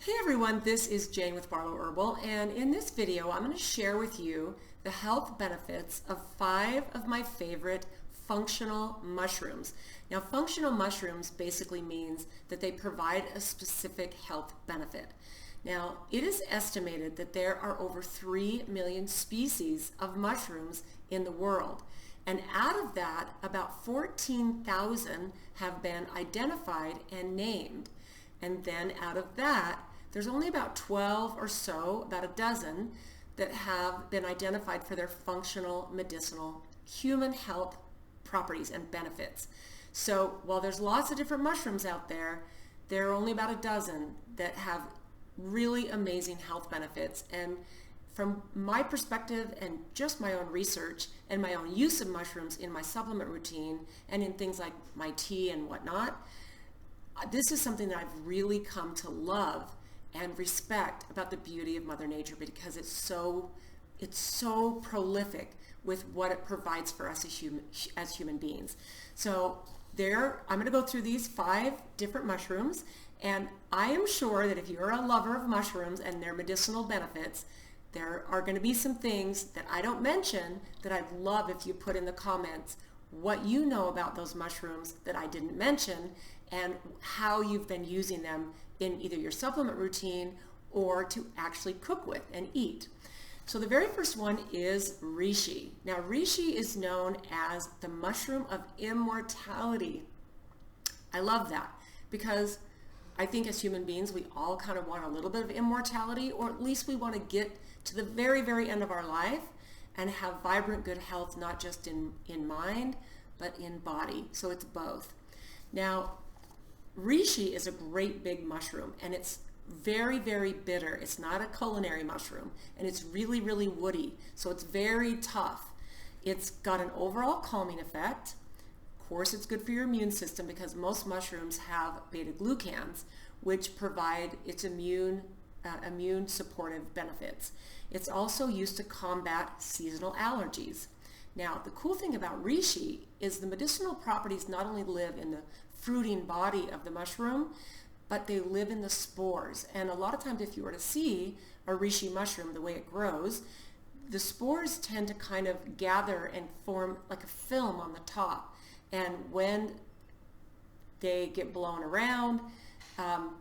Hey everyone, this is Jane with Barlow Herbal, and in this video I'm going to share with you the health benefits of 5 of my favorite functional mushrooms. Now, functional mushrooms basically means that they provide a specific health benefit. Now, it is estimated that there are over 3 million species of mushrooms in the world, and out of that, about 14,000 have been identified and named. And then out of that, there's only about 12 or so, about a dozen, that have been identified for their functional, medicinal, human health properties and benefits. So while there's lots of different mushrooms out there, there are only about a dozen that have really amazing health benefits. And from my perspective and just my own research and my own use of mushrooms in my supplement routine and in things like my tea and whatnot, this is something that I've really come to love and respect about the beauty of Mother Nature, because it's so prolific with what it provides for us as human beings. So I'm going to go through these 5 different mushrooms, and I am sure that if you're a lover of mushrooms and their medicinal benefits, there are going to be some things that I don't mention that I'd love if you put in the comments what you know about those mushrooms that I didn't mention and how you've been using them in either your supplement routine or to actually cook with and eat. So the very first one is Rishi. Now, Rishi is known as the mushroom of immortality. I love that because I think as human beings, we all kind of want a little bit of immortality, or at least we want to get to the very, very end of our life and have vibrant, good health, not just in mind, but in body. So it's both. Now, Rishi is a great big mushroom, and it's very, very bitter. It's not a culinary mushroom, and it's really, really woody, so it's very tough. It's got an overall calming effect. Of course, it's good for your immune system because most mushrooms have beta-glucans, which provide its immune supportive benefits. It's also used to combat seasonal allergies. Now, the cool thing about Rishi is the medicinal properties not only live in the fruiting body of the mushroom, but they live in the spores. And a lot of times if you were to see a Rishi mushroom, the way it grows, the spores tend to kind of gather and form like a film on the top. And when they get blown around,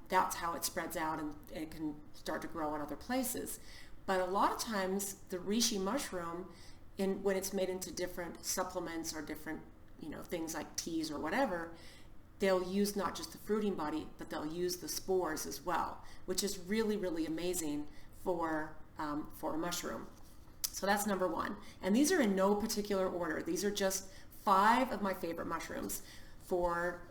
that's how it spreads out and it can start to grow in other places. But a lot of times the Rishi mushroom, when it's made into different supplements or different things like teas or whatever, they'll use not just the fruiting body, but they'll use the spores as well, which is really, really amazing for a mushroom. So that's number 1. And these are in no particular order. These are just 5 of my favorite mushrooms for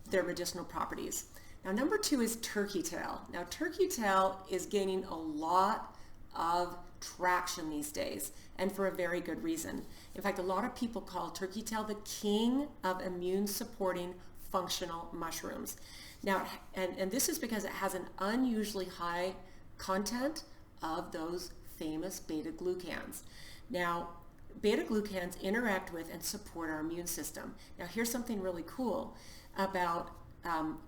their medicinal properties. Now, number 2 is turkey tail. Now, turkey tail is gaining a lot of traction these days, and for a very good reason. In fact, a lot of people call turkey tail the king of immune supporting functional mushrooms. Now, and this is because it has an unusually high content of those famous beta-glucans. Now, beta-glucans interact with and support our immune system. Now, here's something really cool about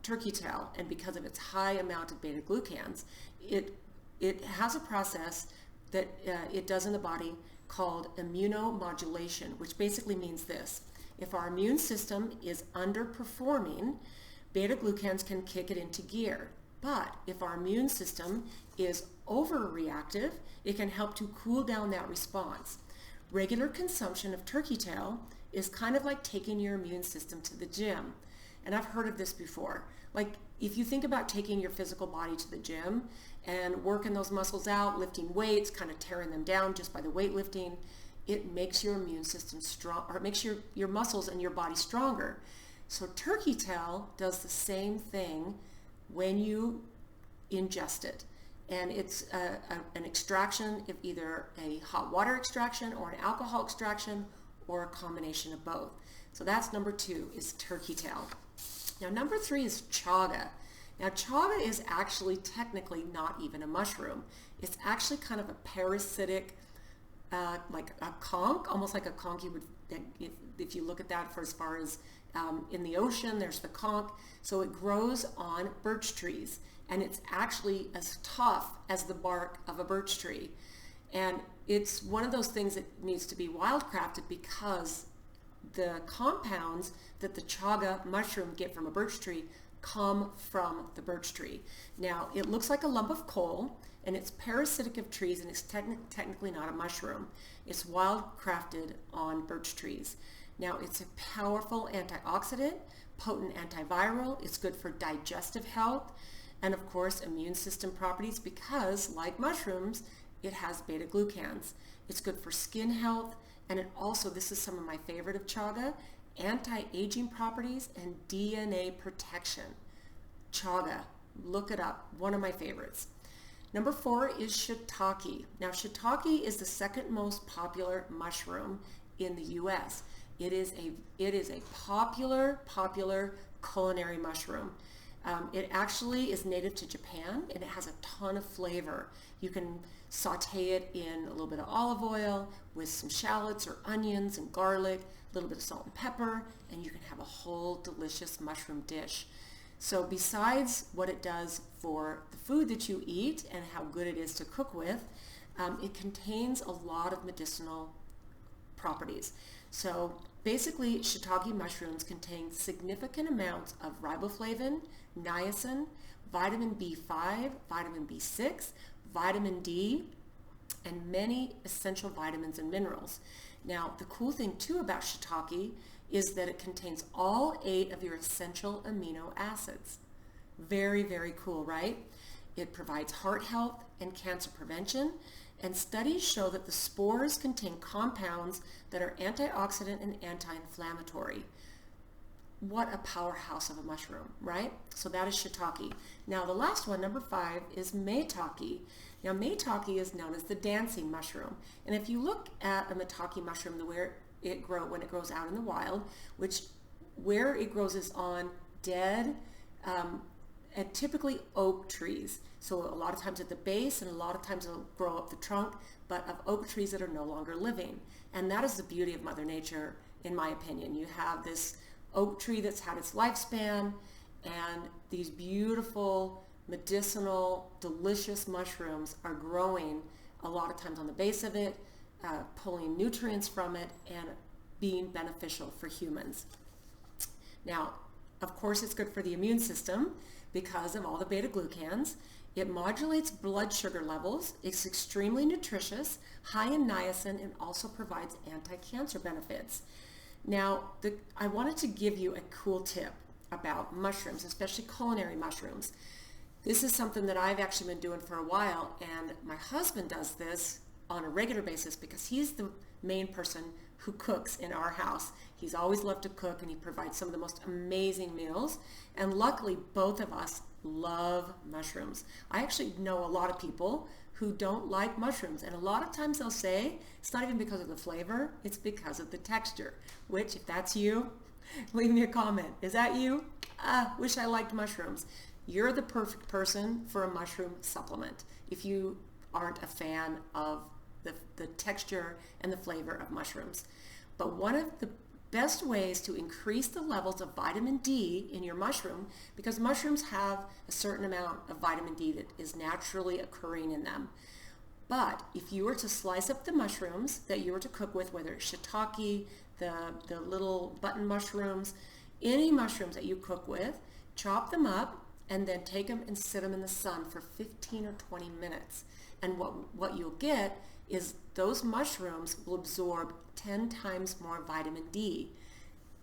turkey tail, and because of its high amount of beta-glucans, it has a process that it does in the body called immunomodulation, which basically means this. If our immune system is underperforming, beta-glucans can kick it into gear. But if our immune system is overreactive, it can help to cool down that response. Regular consumption of turkey tail is kind of like taking your immune system to the gym. And I've heard of this before. Like, if you think about taking your physical body to the gym and working those muscles out, lifting weights, kind of tearing them down just by the weightlifting, it makes your immune system strong, or it makes your muscles and your body stronger. So turkey tail does the same thing when you ingest it. And it's an extraction of either a hot water extraction or an alcohol extraction or a combination of both. So that's number 2 is turkey tail. Now, number 3 is chaga. Now, chaga is actually technically not even a mushroom. It's actually kind of a parasitic, like a conch, almost like a conch you would, if you look at that for as far as In the ocean, there's the conch. So it grows on birch trees, and it's actually as tough as the bark of a birch tree. And it's one of those things that needs to be wildcrafted because the compounds that the chaga mushroom get from a birch tree come from the birch tree. Now, it looks like a lump of coal, and it's parasitic of trees, and it's technically not a mushroom. It's wildcrafted on birch trees. Now, it's a powerful antioxidant, potent antiviral. It's good for digestive health, and of course, immune system properties because, like mushrooms, it has beta-glucans. It's good for skin health, and it also, this is some of my favorite of chaga, anti-aging properties and DNA protection. Chaga, look it up, one of my favorites. Number 4 is shiitake. Now, shiitake is the second most popular mushroom in the U.S. It is a popular culinary mushroom. It actually is native to Japan, and it has a ton of flavor. You can saute it in a little bit of olive oil with some shallots or onions and garlic, a little bit of salt and pepper, and you can have a whole delicious mushroom dish. So besides what it does for the food that you eat and how good it is to cook with, it contains a lot of medicinal properties. So basically, shiitake mushrooms contain significant amounts of riboflavin, niacin, vitamin B5, vitamin B6, vitamin D, and many essential vitamins and minerals. Now, the cool thing too about shiitake is that it contains all 8 of your essential amino acids. Very, very cool, right? It provides heart health and cancer prevention, and studies show that the spores contain compounds that are antioxidant and anti-inflammatory. What a powerhouse of a mushroom, right? So that is shiitake. Now the last one, number 5, is Maitaki. Now Maitaki is known as the dancing mushroom. And if you look at a Maitaki mushroom, when it grows out in the wild, where it grows is on dead, and typically oak trees. So a lot of times at the base, and a lot of times it'll grow up the trunk, but of oak trees that are no longer living. And that is the beauty of Mother Nature, in my opinion. You have this oak tree that's had its lifespan, and these beautiful, medicinal, delicious mushrooms are growing a lot of times on the base of it, pulling nutrients from it, and being beneficial for humans. Now, of course, it's good for the immune system because of all the beta-glucans. It modulates blood sugar levels. It's extremely nutritious, high in niacin, and also provides anti-cancer benefits. Now, I wanted to give you a cool tip about mushrooms, especially culinary mushrooms. This is something that I've actually been doing for a while, and my husband does this on a regular basis because he's the main person who cooks in our house. He's always loved to cook, and he provides some of the most amazing meals. And luckily, both of us love mushrooms. I actually know a lot of people who don't like mushrooms, and a lot of times they'll say it's not even because of the flavor, it's because of the texture, which if that's you, leave me a comment. Is that you? Wish I liked mushrooms. You're the perfect person for a mushroom supplement if you aren't a fan of the texture and the flavor of mushrooms. But one of the best ways to increase the levels of vitamin D in your mushroom, because mushrooms have a certain amount of vitamin D that is naturally occurring in them. But if you were to slice up the mushrooms that you were to cook with, whether it's shiitake, the little button mushrooms, any mushrooms that you cook with, chop them up and then take them and sit them in the sun for 15 or 20 minutes. And what you'll get is those mushrooms will absorb 10 times more vitamin D.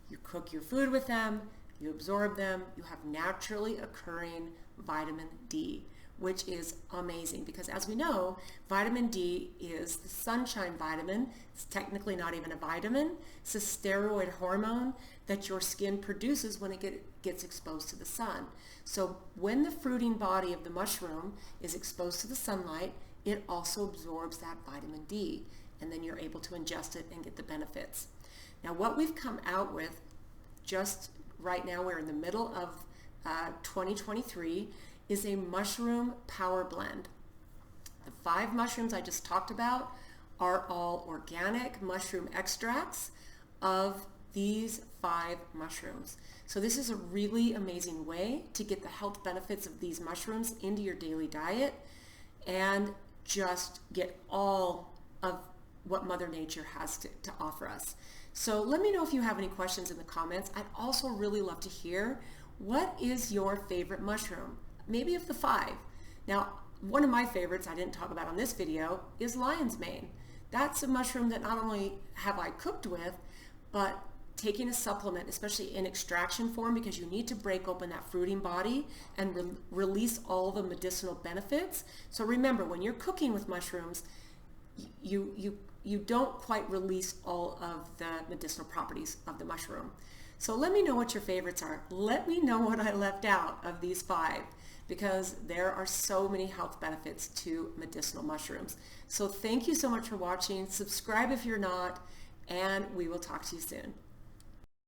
You cook your food with them, you absorb them, you have naturally occurring vitamin D, which is amazing because as we know, vitamin D is the sunshine vitamin. It's technically not even a vitamin. It's a steroid hormone that your skin produces when it gets exposed to the sun. So when the fruiting body of the mushroom is exposed to the sunlight, it also absorbs that vitamin D, and then you're able to ingest it and get the benefits. Now, what we've come out with just right now, we're in the middle of 2023, is a mushroom power blend. The 5 mushrooms I just talked about are all organic mushroom extracts of these 5 mushrooms. So this is a really amazing way to get the health benefits of these mushrooms into your daily diet and just get all of what Mother Nature has to offer us. So let me know if you have any questions in the comments. I'd also really love to hear, what is your favorite mushroom? Maybe of the 5. Now, one of my favorites I didn't talk about on this video is lion's mane. That's a mushroom that not only have I cooked with, but taking a supplement, especially in extraction form, because you need to break open that fruiting body and release all the medicinal benefits. So remember, when you're cooking with mushrooms, you don't quite release all of the medicinal properties of the mushroom. So let me know what your favorites are. Let me know what I left out of these 5, because there are so many health benefits to medicinal mushrooms. So thank you so much for watching. Subscribe if you're not, and we will talk to you soon.